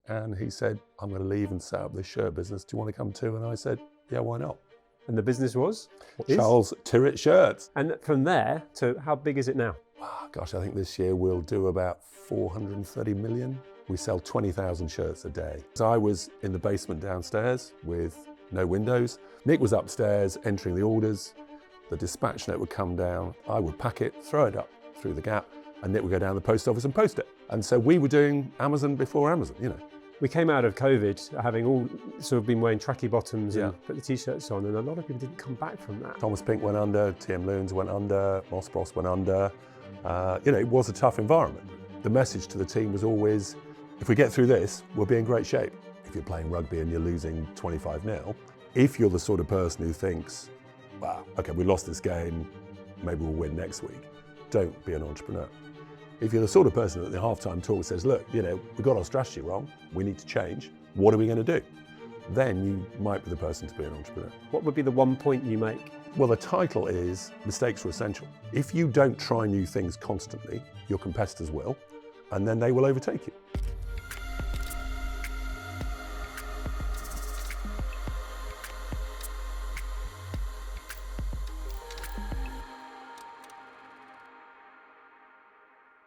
and he said, I'm going to leave and set up this shirt business. Do you want to come too? And I said, yeah, why not? And the business was? Charles Tyrwhitt Shirts. And from there to how big is it now? Oh, gosh, I think this year we'll do about 430 million. We sell 20,000 shirts a day. So I was in the basement downstairs with no windows. Nick was upstairs entering the orders. The dispatch note would come down. I would pack it, throw it up through the gap, and Nick would go down to the post office and post it. And so we were doing Amazon before Amazon, you know. We came out of COVID having all sort of been wearing tracky bottoms Yeah. and put the t-shirts on, and a lot of people didn't come back from that. Thomas Pink went under, TM Loons went under, Moss Bros went under. You know, it was a tough environment. The message to the team was always, if we get through this, we'll be in great shape. If you're playing rugby and you're losing 25-0, if you're the sort of person who thinks, wow, okay, we lost this game, maybe we'll win next week, don't be an entrepreneur. If you're the sort of person that the halftime talk says, look, you know, we got our strategy wrong, we need to change, what are we going to do? Then you might be the person to be an entrepreneur. What would be the one point you make? Well, the title is Mistakes are Essential. If you don't try new things constantly, your competitors will, and then they will overtake you.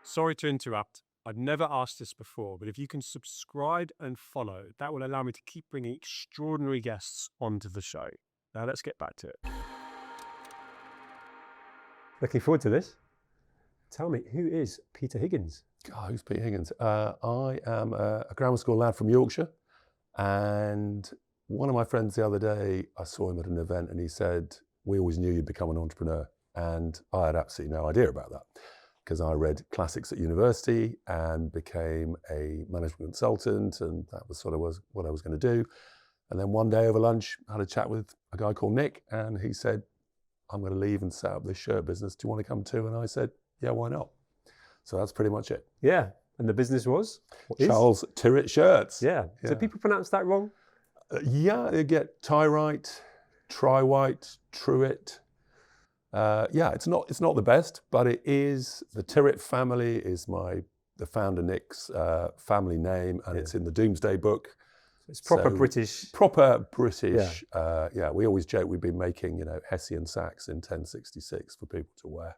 Sorry to interrupt. I've never asked this before, but if you can subscribe and follow, that will allow me to keep bringing extraordinary guests onto the show. Now let's get back to it. Looking forward to this. Tell me, who is Peter Higgins? God, who's Peter Higgins? I am a grammar school lad from Yorkshire, and one of my friends the other day, I saw him at an event and he said, we always knew you'd become an entrepreneur. And I had absolutely no idea about that, because I read classics at university and became a management consultant, and that was sort of what I was going to do. And then one day over lunch, I had a chat with a guy called Nick, and he said, I'm going to leave and set up this shirt business. Do you want to come too? And I said, yeah, why not? So that's pretty much it. Yeah, and the business was? Charles Tyrwhitt Shirts. Yeah. So people pronounce that wrong? Yeah, they get Tyrwhitt, Tyrwhitt, Truitt. Yeah, it's not the best, but it is. The Tyrwhitt family is the founder Nick's family name, and it's in the Doomsday Book. It's proper British. Proper British. Yeah, we always joke we've been making, you know, Hessian sacks in 1066 for people to wear.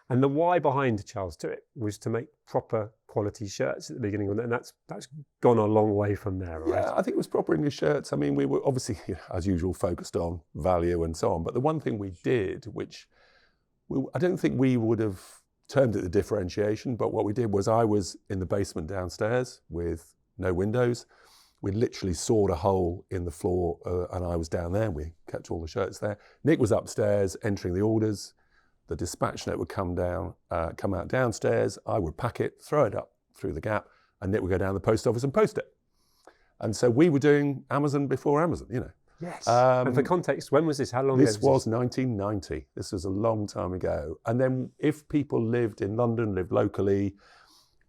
And the why behind Charles Tyrwhitt was to make proper quality shirts at the beginning, and that's gone a long way from there, right? Yeah, I think it was proper English shirts. I mean, we were obviously, as usual, focused on value and so on. But the one thing we did, which I don't think we would have termed it the differentiation, but what we did was I was in the basement downstairs with no windows. We literally sawed a hole in the floor, and I was down there, and we kept all the shirts there. Nick was upstairs entering the orders. The dispatch note would come out downstairs. I would pack it, throw it up through the gap, and Nick would go down to the post office and post it. And so we were doing Amazon before Amazon, you know. Yes. And for context, when was this? How long ago? This was 1990. This was a long time ago. And then if people lived in London, lived locally,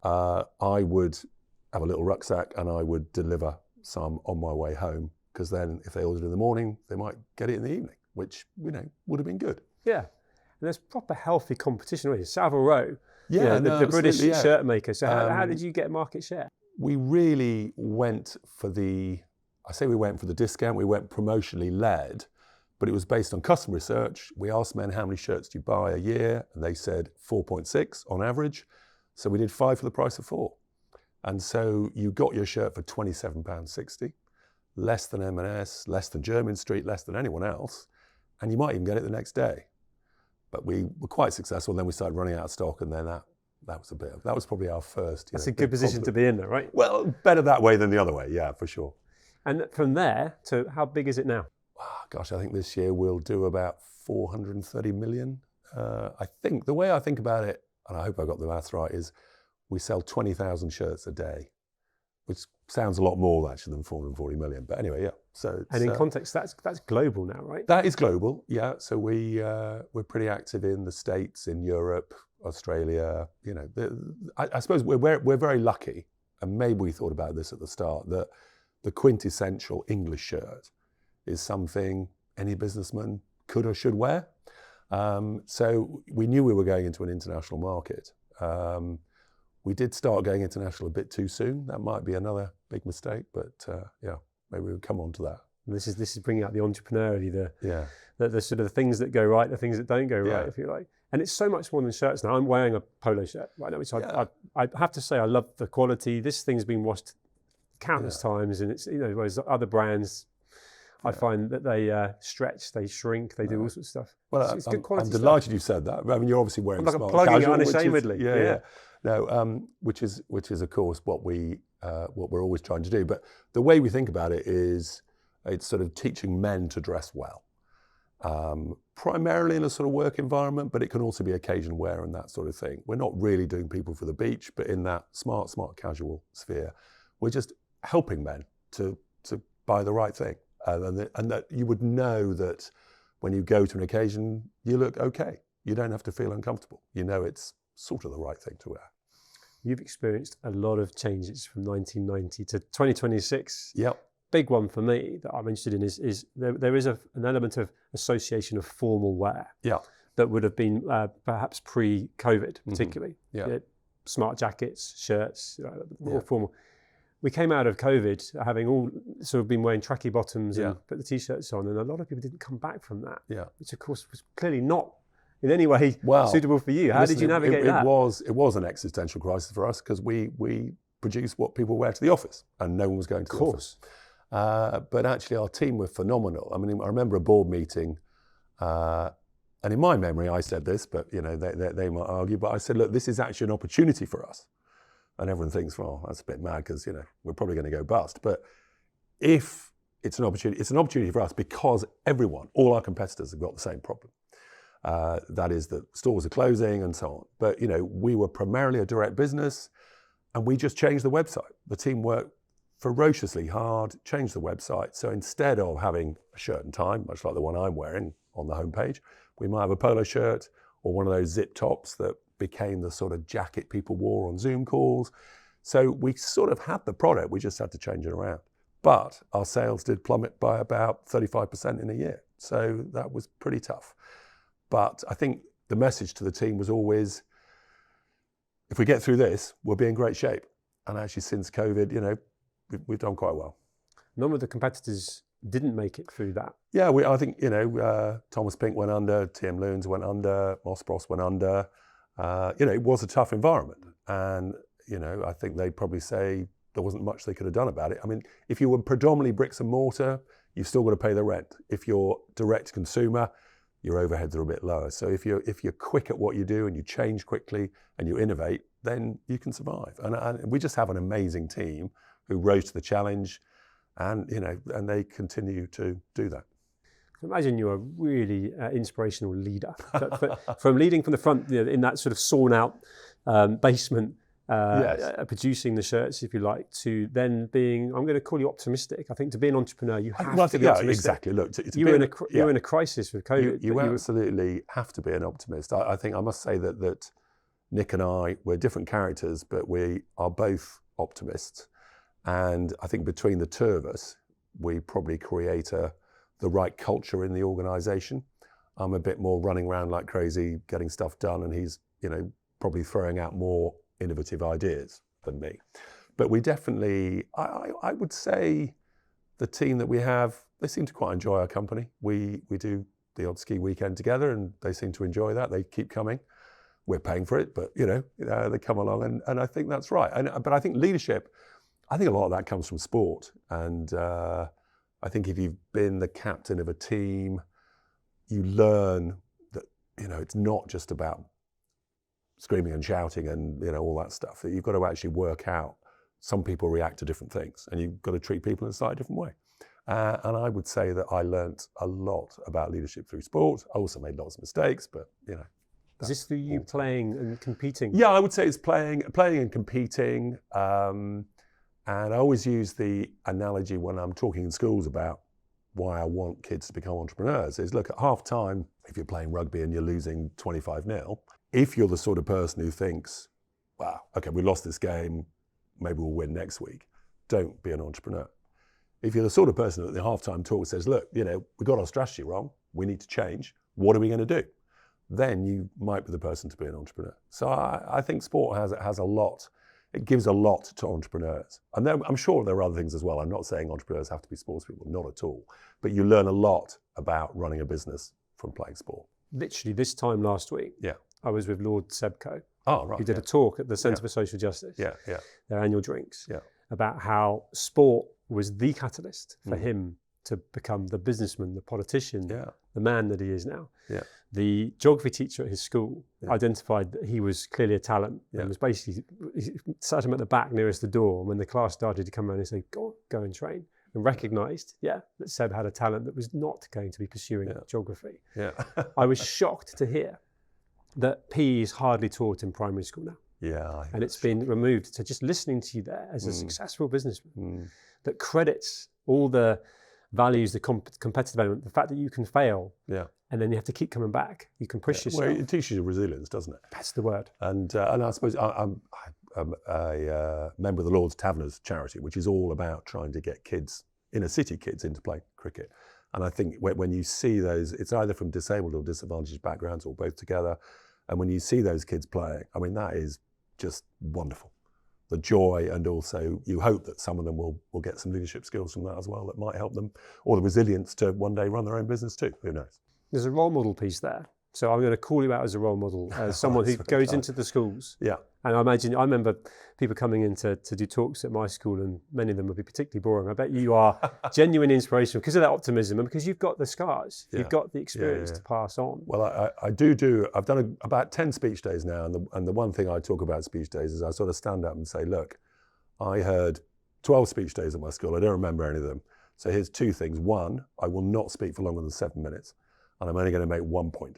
I would have a little rucksack and I would deliver some on my way home, because then if they ordered in the morning, they might get it in the evening, which, you know, would have been good. Yeah. And there's proper healthy competition already. Savile Row, yeah, the British shirt maker. So how did you get market share? We really went for the discount, we went promotionally led, but it was based on customer research. We asked men, how many shirts do you buy a year? And they said 4.6 on average. So we did 5 for the price of 4. And so you got your shirt for £27.60, less than M&S, less than Jermyn Street, less than anyone else. And you might even get it the next day. But we were quite successful. Then we started running out of stock, and then that was probably our first. That's a good position to be in, though, right? Well, better that way than the other way, yeah, for sure. And from there to how big is it now? Oh, gosh, I think this year we'll do about 430 million. I think the way I think about it, and I hope I got the maths right, is we sell 20,000 shirts a day, which sounds a lot more actually than 440 million. But anyway, yeah. So and in context, that's global now, right? That is global, yeah. So we're pretty active in the States, in Europe, Australia. You know, I suppose we're very lucky, and maybe we thought about this at the start, that the quintessential English shirt is something any businessman could or should wear. So we knew we were going into an international market. we did start going international a bit too soon. That might be another big mistake, but maybe we'll come on to that. And this is bringing out the entrepreneurially, the sort of the things that go right, the things that don't go right, if you like. And it's so much more than shirts now. I'm wearing a polo shirt right now, which I have to say I love the quality. This thing's been washed countless times, and it's, whereas other brands, I find that they stretch, they shrink, they do all sorts of stuff. Well, it's good quality I'm stuff. delighted you said that. I mean, you're obviously wearing smart plugging casual, it unashamedly. Which is of course what we're always trying to do. But the way we think about it is it's sort of teaching men to dress well, primarily in a sort of work environment, but it can also be occasion wear and that sort of thing. We're not really doing people for the beach, but in that smart casual sphere, we're just helping men to buy the right thing. And that you would know that when you go to an occasion, you look okay. You don't have to feel uncomfortable. You know it's sort of the right thing to wear. You've experienced a lot of changes from 1990 to 2026. Yep. Big one for me that I'm interested in is there is an element of association of formal wear. Yeah. That would have been perhaps pre-COVID, particularly. Mm-hmm. Yeah. Smart jackets, shirts, more formal. We came out of COVID having all sort of been wearing tracky bottoms and put the t-shirts on, and a lot of people didn't come back from that. Yeah. Which of course was clearly not in any way suitable for you. How did you navigate that? It was an existential crisis for us because we produced what people wear to the office, and no one was going to the office. But actually, our team were phenomenal. I mean, I remember a board meeting, and in my memory, I said this, but they might argue. But I said, look, this is actually an opportunity for us. And everyone thinks, well, that's a bit mad because we're probably going to go bust. But if it's an opportunity for us because all our competitors have got the same problem. That is that stores are closing and so on. But we were primarily a direct business, and we just changed the website. The team worked ferociously hard, changed the website. So instead of having a shirt and tie, much like the one I'm wearing on the homepage, we might have a polo shirt or one of those zip tops that became the sort of jacket people wore on Zoom calls. So we sort of had the product, we just had to change it around. But our sales did plummet by about 35% in a year. So that was pretty tough. But I think the message to the team was always, if we get through this, we'll be in great shape. And actually since COVID, we've done quite well. None of the competitors didn't make it through that. Yeah, I think, Thomas Pink went under, TM Loons went under, Moss Bros went under. It was a tough environment. And, I think they'd probably say there wasn't much they could have done about it. I mean, if you were predominantly bricks and mortar, you've still got to pay the rent. If you're direct consumer, your overheads are a bit lower. So if you're quick at what you do and you change quickly and you innovate, then you can survive. And we just have an amazing team who rose to the challenge, and and they continue to do that. Imagine you're a really inspirational leader. From leading from the front, in that sort of sawn out basement, producing the shirts, if you like, to then being, I'm going to call you optimistic. I think to be an entrepreneur, you have to be optimistic. Exactly. Look, you were in a crisis with COVID. You absolutely have to be an optimist. I think I must say that Nick and I, we're different characters, but we are both optimists. And I think between the two of us, we probably create the right culture in the organization. I'm a bit more running around like crazy, getting stuff done, and he's, probably throwing out more innovative ideas than me. But we definitely, I would say the team that we have, they seem to quite enjoy our company. We do the odd ski weekend together, and they seem to enjoy that. They keep coming. We're paying for it, but they come along, and I think that's right. But I think leadership, I think a lot of that comes from sport. And I think if you've been the captain of a team, you learn that, it's not just about screaming and shouting and, all that stuff. You've got to actually work out. Some people react to different things, and you've got to treat people in a slightly different way. And I would say that I learnt a lot about leadership through sport. I also made lots of mistakes, but, Is this through you playing and competing? Yeah, I would say it's playing and competing. And I always use the analogy when I'm talking in schools about why I want kids to become entrepreneurs is, look, at half time, if you're playing rugby and you're losing 25-0, if you're the sort of person who thinks, wow, okay, we lost this game, maybe we'll win next week, don't be an entrepreneur. If you're the sort of person that the halftime talk says, look, we got our strategy wrong, we need to change, what are we going to do? then you might be the person to be an entrepreneur. So I think sport has a lot. It gives a lot to entrepreneurs. And then I'm sure there are other things as well. I'm not saying entrepreneurs have to be sports people, not at all. But you learn a lot about running a business from playing sport. Literally this time last week, I was with Lord Sebco, who did a talk at the Centre for Social Justice, their annual drinks, about how sport was the catalyst for him to become the businessman, the politician, the man that he is now. The geography teacher at his school identified that he was clearly a talent and was basically, he sat him at the back nearest the door. And when the class started to come around and say, go and train, and recognised, that Seb had a talent that was not going to be pursuing geography. I was shocked to hear that PE is hardly taught in primary school now. And it's been removed. So just listening to you there as a successful businessman that credits all the values, the competitive element, the fact that you can fail, and then you have to keep coming back. You can push yourself. Well, it teaches you resilience, doesn't it? That's the word. And I suppose I'm a member of the Lord's Taverners charity, which is all about trying to get kids, inner city kids, into playing cricket. And I think when you see those, it's either from disabled or disadvantaged backgrounds or both together. And when you see those kids playing, I mean, that is just wonderful. The joy, and also you hope that some of them will get some leadership skills from that as well that might help them, or the resilience to one day run their own business too. Who knows? There's a role model piece there. So I'm going to call you out as a role model, as someone who goes into the schools. And I remember people coming in to do talks at my school, and many of them would be particularly boring. I bet you are genuine inspiration because of that optimism and because you've got the scars, you've got the experience to pass on. Well, I've done about 10 speech days now, and the one thing I talk about speech days is I sort of stand up and say, look, I heard 12 speech days at my school. I don't remember any of them. So here's two things. One, I will not speak for longer than 7 minutes, and I'm only going to make 1 point,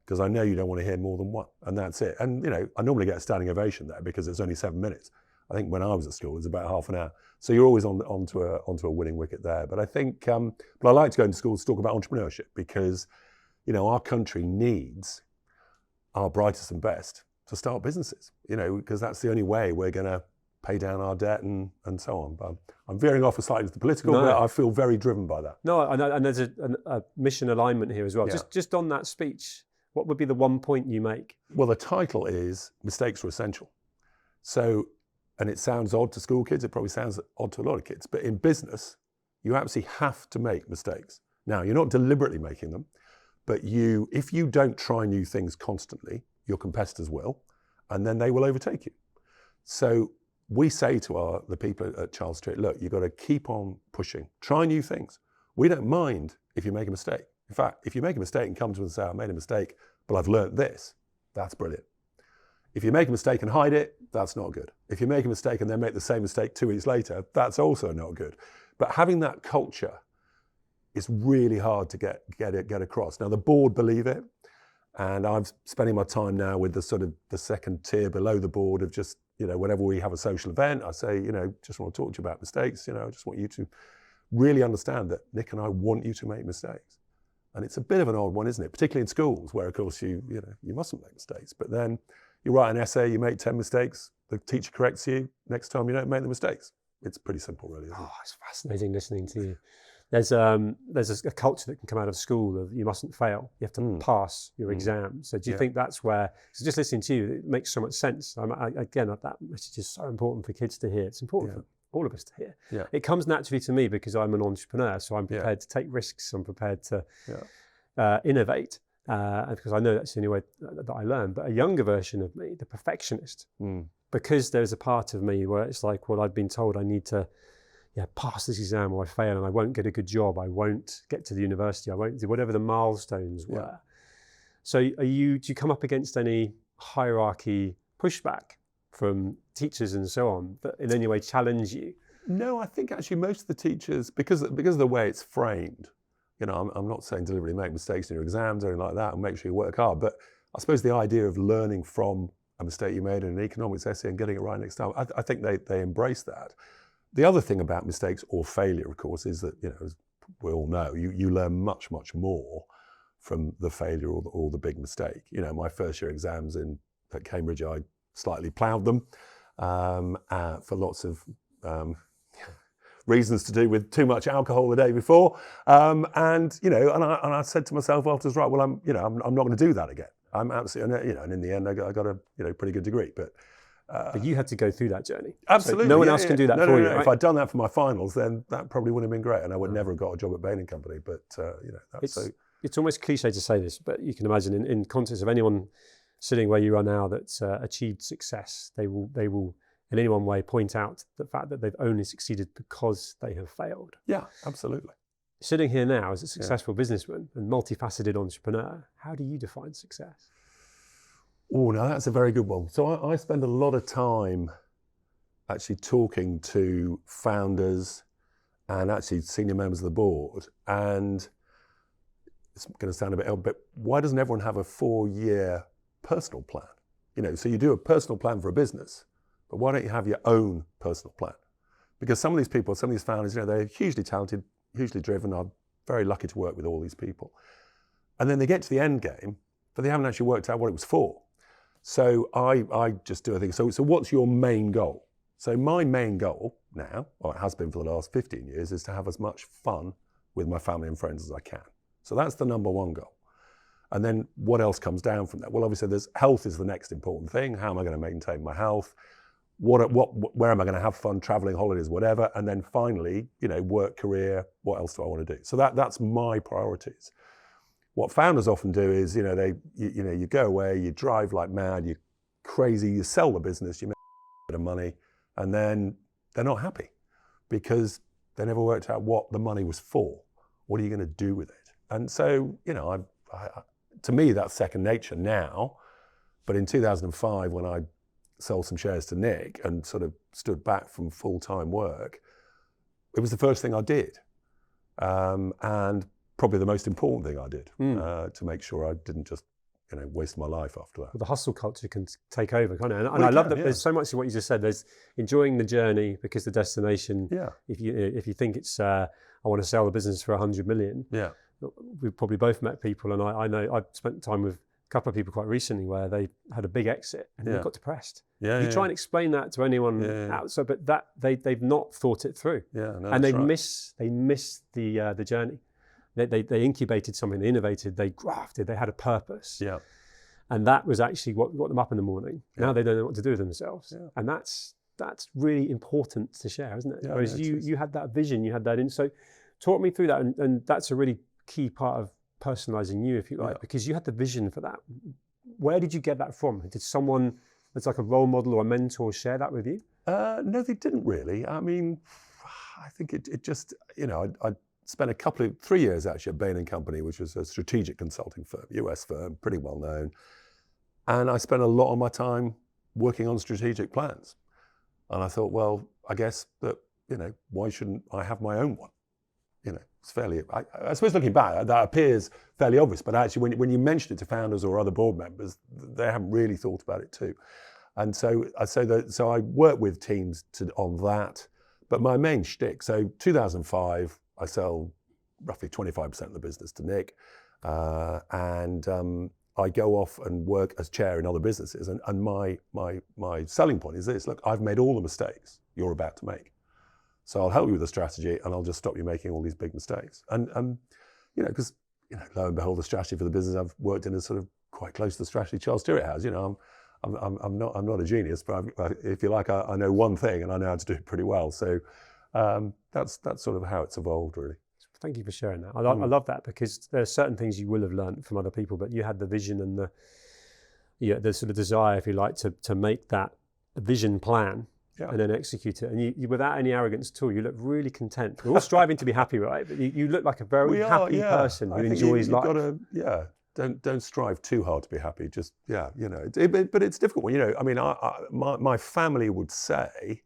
because I know you don't want to hear more than one, and that's it. And I normally get a standing ovation there because it's only 7 minutes. I think when I was at school, it was about half an hour. So you're always onto a winning wicket there. But I think, but I like to go into schools to talk about entrepreneurship because, our country needs our brightest and best to start businesses. Because that's the only way we're going to pay down our debt and so on. But I'm veering off slightly to the political, but I feel very driven by that. No, and there's a mission alignment here as well. Just on that speech, what would be the 1 point you make? Well, the title is Mistakes Are Essential. So, and it sounds odd to school kids, it probably sounds odd to a lot of kids, but in business, you absolutely have to make mistakes. Now, you're not deliberately making them, but if you don't try new things constantly, your competitors will, and then they will overtake you. So we say to the people at Charles Tyrwhitt, look, you've got to keep on pushing, try new things. We don't mind if you make a mistake. In fact, if you make a mistake and come to us and say, I made a mistake, but I've learned this, that's brilliant. If you make a mistake and hide it, that's not good. If you make a mistake and then make the same mistake 2 weeks later, that's also not good. But having that culture is really hard to get across. Now, the board believe it, and I'm spending my time now with the sort of the second tier below the board of just, whenever we have a social event, I say, just want to talk to you about mistakes. I just want you to really understand that Nick and I want you to make mistakes. And it's a bit of an odd one, isn't it? Particularly in schools, where of course you mustn't make mistakes. But then you write an essay, you make 10 mistakes, the teacher corrects you. Next time you don't make the mistakes. It's pretty simple, really. Isn't it? It's fascinating listening to you. There's a culture that can come out of school of you mustn't fail. You have to pass your exam. So do you think that's where? So just listening to you, it makes so much sense. Again, that message is so important for kids to hear. It's important for all of us to hear. It comes naturally to me because I'm an entrepreneur, so I'm prepared to take risks. I'm prepared to innovate, because I know that's the only way that I learn. But a younger version of me, the perfectionist, because there's a part of me where it's like, well, I've been told I need to pass this exam or I fail and I won't get a good job. I won't get to the university. I won't do whatever the milestones were. So do you come up against any hierarchy pushback from teachers and so on that in any way challenge you? No, I think actually most of the teachers, because of the way it's framed, I'm not saying deliberately make mistakes in your exams or anything like that and make sure you work hard, but I suppose the idea of learning from a mistake you made in an economics essay and getting it right next time, I think they embrace that. The other thing about mistakes or failure, of course, is that, as we all know, you learn much, much more from the failure or the big mistake. My first year exams at Cambridge, I slightly ploughed them for lots of reasons to do with too much alcohol the day before, and I said to myself afterwards, right, well, I'm not going to do that again. I'm absolutely, and in the end, I got a pretty good degree. But you had to go through that journey. Absolutely. So no one else can do that for you. No. Right? If I'd done that for my finals, then that probably wouldn't have been great, and I would never have got a job at Bain & Company. But it's almost cliche to say this, but you can imagine in context of anyone sitting where you are now that's achieved success, they will in any one way point out the fact that they've only succeeded because they have failed. Yeah, absolutely. Sitting here now as a successful businessman and multifaceted entrepreneur, how do you define success? Oh, now that's a very good one. So I spend a lot of time actually talking to founders and actually senior members of the board. And it's going to sound a bit old, but why doesn't everyone have a 4-year personal plan? So you do a personal plan for a business, but why don't you have your own personal plan? Because some of these people, some of these founders, they're hugely talented, hugely driven. I'm very lucky to work with all these people. And then they get to the end game, but they haven't actually worked out what it was for. So I just do a thing. So what's your main goal? So my main goal now, or it has been for the last 15 years, is to have as much fun with my family and friends as I can. So that's the number one goal. And then what else comes down from that? Well, obviously health is the next important thing. How am I going to maintain my health? Where am I going to have fun, traveling, holidays, whatever? And then finally, work, career, what else do I want to do? So that's my priorities. What founders often do is, you go away, you drive like mad, you're crazy, you sell the business, you make a bit of money, and then they're not happy because they never worked out what the money was for. What are you going to do with it? And so, to me, that's second nature now. But in 2005, when I sold some shares to Nick and sort of stood back from full-time work, it was the first thing I did. And probably the most important thing I did to make sure I didn't just, waste my life after that. Well, the hustle culture can take over, can't it? And I love that there's so much of what you just said. There's enjoying the journey because the destination, if you think it's, I want to sell the business for 100 million, we've probably both met people, and I know I've spent time with a couple of people quite recently where they had a big exit and they got depressed. You try and explain that to anyone outside, but that they've not thought it through. And they miss the journey. They incubated something, they innovated, they grafted, they had a purpose. And that was actually what got them up in the morning. Now they don't know what to do with themselves. And that's really important to share, isn't it? Whereas you had that vision, you had that in. So talk me through that, and that's a really key part of personalizing you, if you like, because you had the vision for that. Where did you get that from? Did someone that's like a role model or a mentor share that with you? No, they didn't really. I mean, I think it just, I spent 3 years actually at Bain & Company, which was a strategic consulting firm, US firm, pretty well known. And I spent a lot of my time working on strategic plans. And I thought, well, I guess that, why shouldn't I have my own one? It's fairly, I suppose looking back, that appears fairly obvious, but actually when you mention it to founders or other board members, they haven't really thought about it too. And so I work with teams on that, but my main shtick, so 2005, I sell roughly 25% of the business to Nick, and I go off and work as chair in other businesses, and my selling point is this: look, I've made all the mistakes you're about to make. So I'll help you with the strategy, and I'll just stop you making all these big mistakes. And because lo and behold, the strategy for the business I've worked in is sort of quite close to the strategy Charles Tyrwhitt has. I'm not a genius, but if you like, I know one thing, and I know how to do it pretty well. So that's sort of how it's evolved, really. Thank you for sharing that. I love that, because there are certain things you will have learned from other people, but you had the vision and the sort of desire, if you like, to make that vision plan. And then execute it. And you, without any arrogance at all, you look really content. We're all striving to be happy, right? But you look like a very happy person who enjoys life. Don't strive too hard to be happy. Just, but it's difficult. My family would say,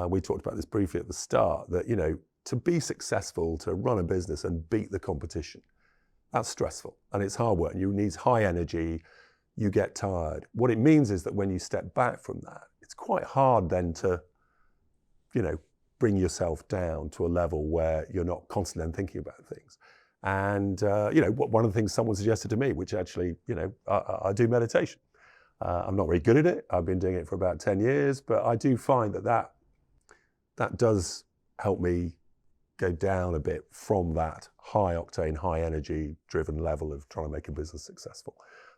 we talked about this briefly at the start, that, to be successful, to run a business and beat the competition, that's stressful and it's hard work. And you need high energy, you get tired. What it means is that when you step back from that, it's quite hard then to, bring yourself down to a level where you're not constantly thinking about things. And, one of the things someone suggested to me, which actually, I do meditation. I'm not very good at it. I've been doing it for about 10 years, but I do find that does help me go down a bit from that high octane, high energy driven level of trying to make a business successful.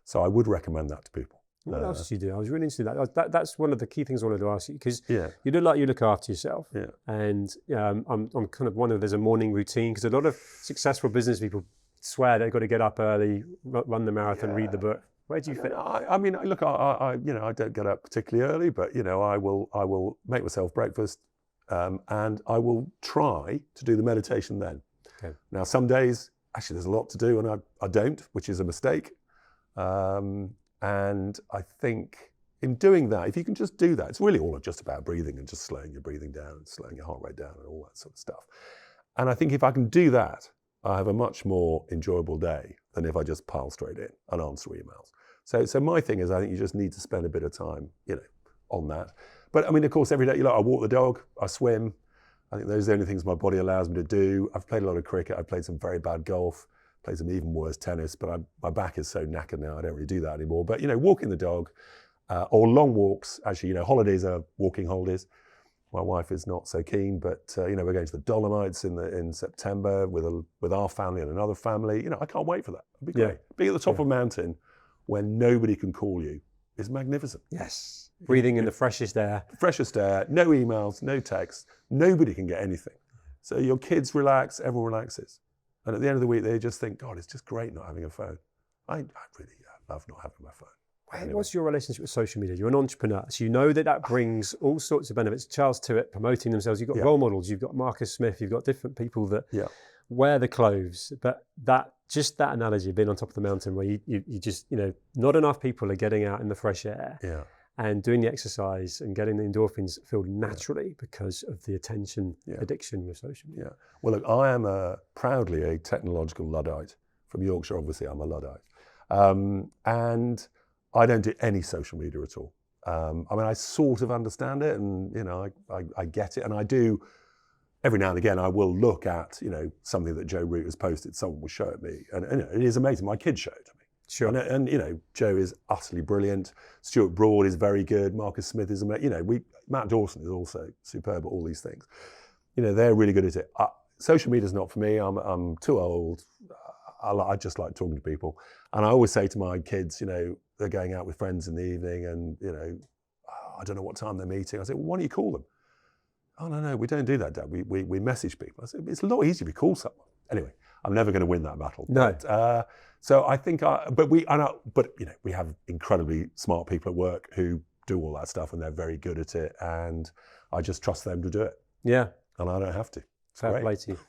So I would recommend that to people. What else do you do? I was really interested in that. That's one of the key things I wanted to ask you, because you look after yourself. Yeah. And I'm kind of there's a morning routine, because a lot of successful business people swear they've got to get up early, run the marathon, read the book. Where do you fit? I mean, look, I don't get up particularly early, but I will make myself breakfast, and I will try to do the meditation then. Okay. Now, some days actually there's a lot to do, and I don't, which is a mistake. And I think in doing that, if you can just do that, it's really all just about breathing and just slowing your breathing down and slowing your heart rate down and all that sort of stuff. And I think if I can do that, I have a much more enjoyable day than if I just pile straight in and answer emails. So my thing is, I think you just need to spend a bit of time, on that. But I mean, of course, every day, I walk the dog, I swim. I think those are the only things my body allows me to do. I've played a lot of cricket. I've played some very bad golf. Played some even worse tennis, but my back is so knackered now, I don't really do that anymore. But, walking the dog or long walks, actually, holidays are walking holidays. My wife is not so keen, but, we're going to the Dolomites in September with our family and another family. I can't wait for that. It'd be great. Being at the top of a mountain where nobody can call you is magnificent. Yes. Breathing in the freshest air. Freshest air, no emails, no texts. Nobody can get anything. So your kids relax, everyone relaxes. And at the end of the week, they just think, God, it's just great not having a phone. I really love not having my phone. Anyway. What's your relationship with social media? You're an entrepreneur, so you know that brings all sorts of benefits. Charles Tyrwhitt promoting themselves. You've got role models. You've got Marcus Smith. You've got different people that wear the clothes. But that analogy of being on top of the mountain, where you just, not enough people are getting out in the fresh air. Yeah. And doing the exercise and getting the endorphins filled naturally because of the attention addiction with social media. Yeah. Well, look, I am proudly a technological Luddite. From Yorkshire, obviously, I'm a Luddite. And I don't do any social media at all. I mean, I sort of understand it, and, I get it. And I do, every now and again, I will look at, something that Joe Root has posted. Someone will show it me. And it is amazing. My kids show it to me. Sure. And Joe is utterly brilliant. Stuart Broad is very good. Marcus Smith is amazing. Matt Dawson is also superb at all these things. They're really good at it. Social media is not for me. I'm too old. I just like talking to people. And I always say to my kids, they're going out with friends in the evening, and I don't know what time they're meeting. I say, well, why don't you call them? Oh no, we don't do that, Dad. We message people. I say, it's a lot easier if you call someone. Anyway, I'm never going to win that battle. No. But, so I think, we have incredibly smart people at work who do all that stuff, and they're very good at it, and I just trust them to do it. Yeah. And I don't have to. Fair play to you.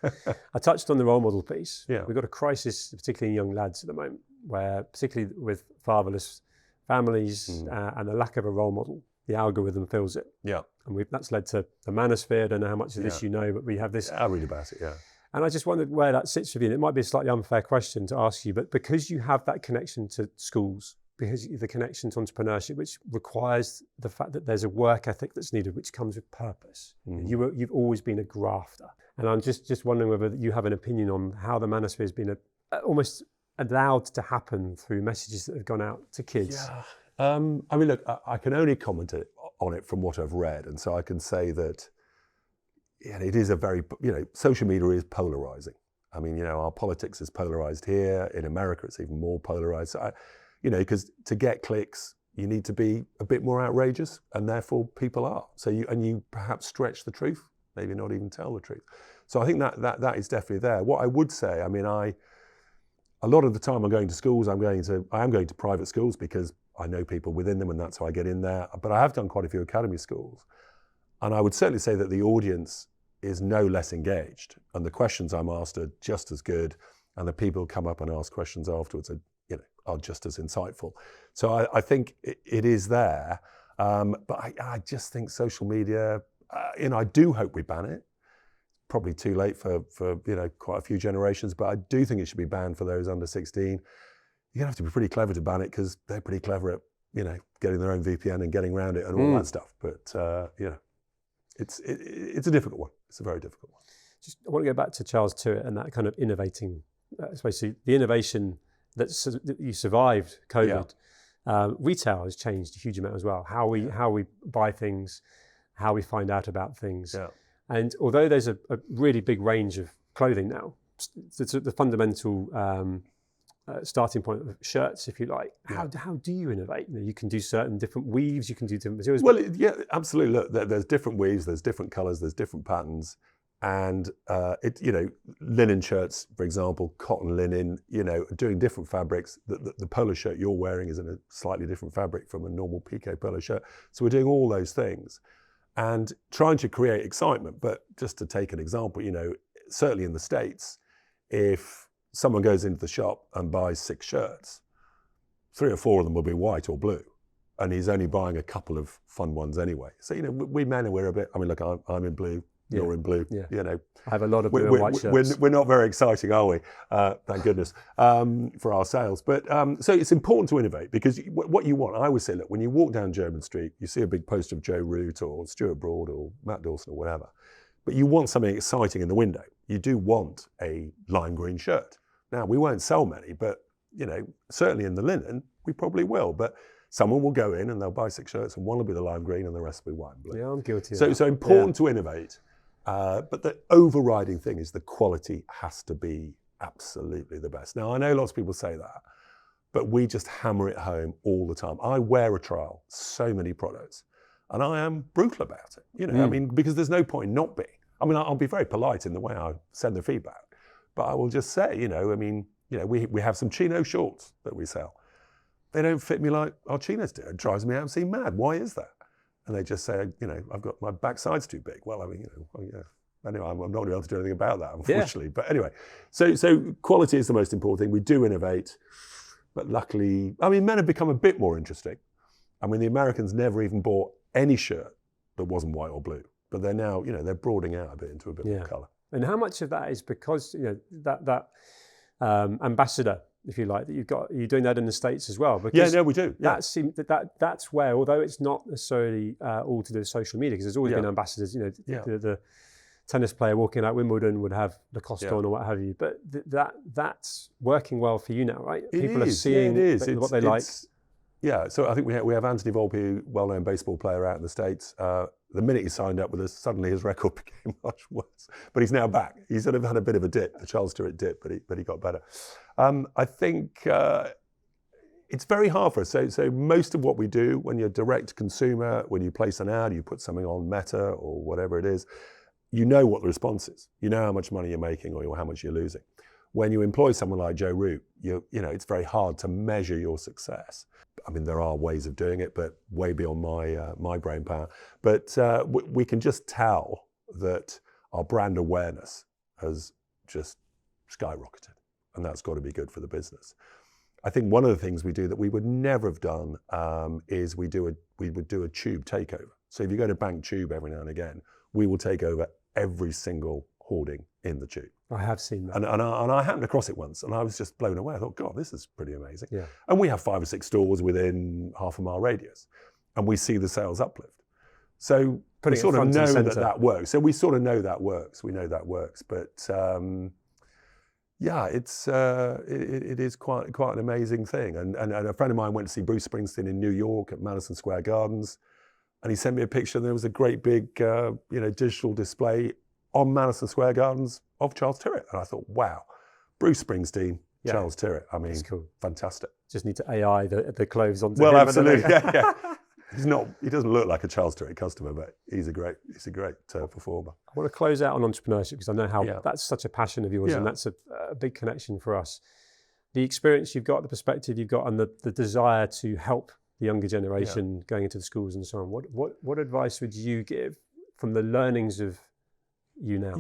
I touched on the role model piece. Yeah. We've got a crisis, particularly in young lads at the moment, where particularly with fatherless families and the lack of a role model, the algorithm fills it. Yeah. And that's led to the manosphere. I don't know how much of this you know, but we have this. I read about it, yeah. And I just wondered where that sits with you. And it might be a slightly unfair question to ask you, but because you have that connection to schools, because the connection to entrepreneurship, which requires the fact that there's a work ethic that's needed, which comes with purpose. You've always been a grafter. And I'm just wondering whether you have an opinion on how the manosphere has been almost allowed to happen through messages that have gone out to kids. Yeah. I mean, look, I can only comment on it from what I've read. And so I can say that it is a very, social media is polarizing. I mean, our politics is polarized here. In America, it's even more polarized. So because to get clicks, you need to be a bit more outrageous, and therefore people are. So you perhaps stretch the truth, maybe not even tell the truth. So I think that is definitely there. What I would say, I mean, a lot of the time I'm going to schools, I am going to private schools because I know people within them, and that's how I get in there. But I have done quite a few academy schools. And I would certainly say that the audience is no less engaged, and the questions I'm asked are just as good, and the people who come up and ask questions afterwards are just as insightful. So I think it is there, but I just think social media, I do hope we ban it. Probably too late for quite a few generations, but I do think it should be banned for those under 16. You're gonna have to be pretty clever to ban it, because they're pretty clever at getting their own VPN and getting around it and all that stuff. But it's a difficult one. It's a very difficult one. I want to go back to Charles Tyrwhitt and that kind of innovating, especially the innovation that you survived COVID. Yeah. Retail has changed a huge amount as well. How we buy things, how we find out about things. Yeah. And although there's a really big range of clothing now, the fundamental starting point of shirts, if you like. How do you innovate? You can do certain different weaves, you can do different materials. Well, yeah, absolutely. Look, there's different weaves, there's different colours, there's different patterns, and linen shirts, for example, cotton linen. Doing different fabrics. The polo shirt you're wearing is in a slightly different fabric from a normal piqué polo shirt. So we're doing all those things, and trying to create excitement. But just to take an example, certainly in the States, if someone goes into the shop and buys 6 shirts, 3 or 4 of them will be white or blue, and he's only buying a couple of fun ones anyway. So we men, we're a bit. I mean, look, I'm in blue, you're in blue. Yeah. I have a lot of blue and white shirts. We're not very exciting, are we? Thank goodness for our sales. But so it's important to innovate, because what you want, I always say, look, when you walk down Jermyn Street, you see a big poster of Joe Root or Stuart Broad or Matt Dawson or whatever, but you want something exciting in the window. You do want a lime green shirt. Now, we won't sell many, but certainly in the linen, we probably will. But someone will go in and they'll buy 6 shirts, and one will be the lime green and the rest will be white and blue. Yeah, I'm guilty of that. So important to innovate. But the overriding thing is the quality has to be absolutely the best. Now, I know lots of people say that, but we just hammer it home all the time. I wear a trial so many products, and I am brutal about it. I mean, because there's no point not being. I mean, I'll be very polite in the way I send the feedback, but I will just say, we have some chino shorts that we sell. They don't fit me like our chinos do. It drives me absolutely mad. Why is that? And they just say, I've got my backside's too big. Well, I mean, Anyway, I'm not going to be able to do anything about that, unfortunately. Yeah. But anyway, so quality is the most important thing. We do innovate, but luckily, I mean, men have become a bit more interesting. I mean, the Americans never even bought any shirt that wasn't white or blue, but they're now, they're broadening out a bit into a bit more colour. And how much of that is because that ambassador, if you like, that you're doing that in the States as well? Because we do. Yeah. That's where, although it's not necessarily all to do with social media, because there's always been ambassadors. The tennis player walking out Wimbledon would have Lacoste on or what have you. But that's working well for you now, right? People are seeing what they like. Yeah, so I think we have Anthony Volpe, well-known baseball player out in the States. The minute he signed up with us, suddenly his record became much worse. But he's now back. He's sort of had a bit of a dip, the Charles Tyrwhitt dip, but he got better. I think it's very hard for us. So most of what we do, when you're direct to consumer, when you place an ad, you put something on Meta or whatever it is, you know what the response is. You know how much money you're making or how much you're losing. When you employ someone like Joe Root, it's very hard to measure your success. I mean, there are ways of doing it, but way beyond my brain power. But we can just tell that our brand awareness has just skyrocketed, and that's got to be good for the business. I think one of the things we do that we would never have done is we would do a tube takeover. So if you go to Bank Tube every now and again, we will take over every single hoarding in the tube. I have seen that. And I happened across it once, and I was just blown away. I thought, God, this is pretty amazing. Yeah. And we have 5 or 6 stores within half a mile radius, and we see the sales uplift. So we sort of know that works. So we sort of know that works. We know that works. But it is quite an amazing thing. And a friend of mine went to see Bruce Springsteen in New York at Madison Square Gardens, and he sent me a picture. And there was a great big digital display on Madison Square Gardens of Charles Tyrwhitt. And I thought, wow, Bruce Springsteen, Charles Tyrwhitt. I mean, cool. Fantastic. Just need to AI the clothes onto him. Well, absolutely, yeah. He doesn't look like a Charles Tyrwhitt customer, but he's a great performer. I want to close out on entrepreneurship because I know how that's such a passion of yours, and that's a big connection for us. The experience you've got, the perspective you've got, and the desire to help the younger generation going into the schools and so on. What advice would you give from the learnings of you now?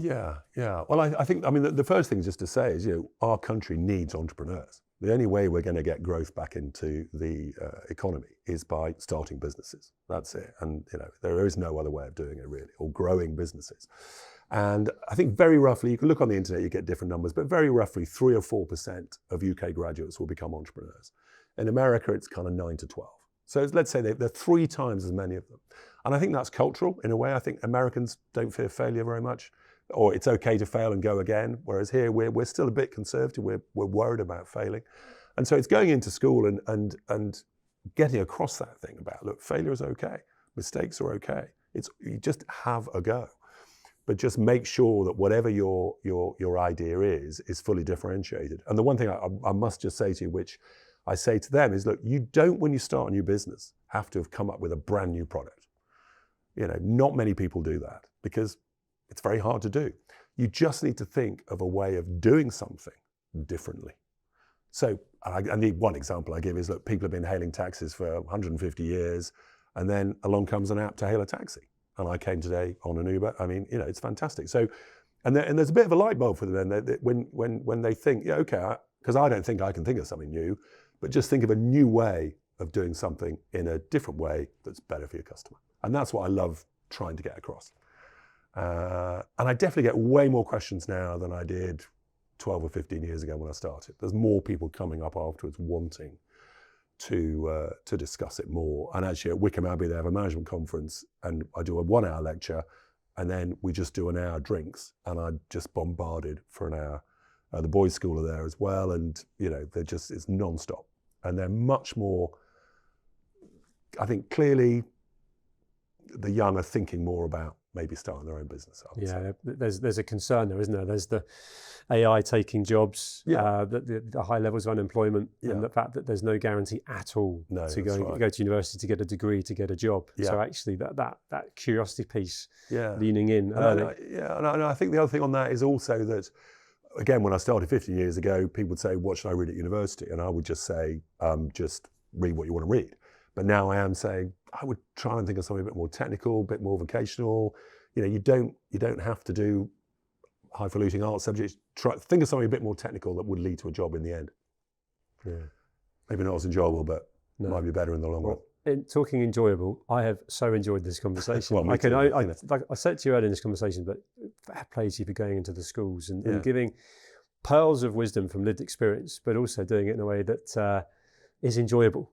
Yeah. Well, I think the first thing just to say is our country needs entrepreneurs. The only way we're going to get growth back into the economy is by starting businesses. That's it. And there is no other way of doing it really, or growing businesses. And I think very roughly, you can look on the internet, you get different numbers, but very roughly 3 or 4% of UK graduates will become entrepreneurs. In America, it's kind of 9 to 12. So let's say there are 3 times as many of them. And I think that's cultural in a way. I think Americans don't fear failure very much, or it's okay to fail and go again. Whereas here, we're still a bit conservative. We're worried about failing. And so it's going into school and getting across that thing about, look, failure is okay. Mistakes are okay. You just have a go. but just make sure that whatever your idea is fully differentiated. And the one thing I must just say to you, which I say to them, is look, you don't, when you start a new business, have to have come up with a brand new product. Not many people do that because it's very hard to do. You just need to think of a way of doing something differently. So one example I give is, look, people have been hailing taxis for 150 years, and then along comes an app to hail a taxi. And I came today on an Uber. I mean, it's fantastic. So, and there's a bit of a light bulb for them then, when they think, yeah, okay, because I don't think I can think of something new, but just think of a new way of doing something in a different way that's better for your customer. And that's what I love trying to get across. And I definitely get way more questions now than I did 12 or 15 years ago when I started. There's more people coming up afterwards wanting to discuss it more. And actually at Wickham Abbey, they have a management conference, and I do a 1-hour lecture, and then we just do an hour drinks, and I just bombarded for an hour. The boys' school are there as well, and it's non-stop. And they're much more, I think clearly the young are thinking more about maybe starting their own business. Yeah, there's a concern there, isn't there? There's the AI taking jobs, the high levels of unemployment, and the fact that there's no guarantee at all to go to university to get a degree, to get a job. Yeah. So actually that curiosity piece, leaning in early. And I think the other thing on that is also that, again, when I started 15 years ago, people would say, what should I read at university? And I would just say, just read what you want to read. But now I am saying, I would try and think of something a bit more technical, a bit more vocational. You don't have to do highfalutin art subjects. Think of something a bit more technical that would lead to a job in the end. Yeah. Maybe not as enjoyable, but might be better in the long run. Talking enjoyable, I have so enjoyed this conversation. Well, I said to you earlier in this conversation, but fair play to you for going into the schools and giving pearls of wisdom from lived experience, but also doing it in a way that is enjoyable.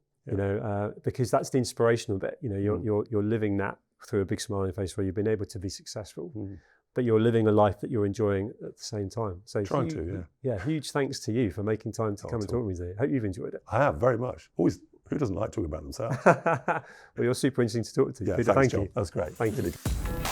Because that's the inspirational bit. You're living that through a big smile on your face, where you've been able to be successful, but you're living a life that you're enjoying at the same time. So huge thanks to you for making time to come and talk to me today. Hope you've enjoyed it. I have, very much. Always, who doesn't like talking about themselves? Well, you're super interesting to talk to. Yeah, Peter, thanks, thank you. That's great. Thank you.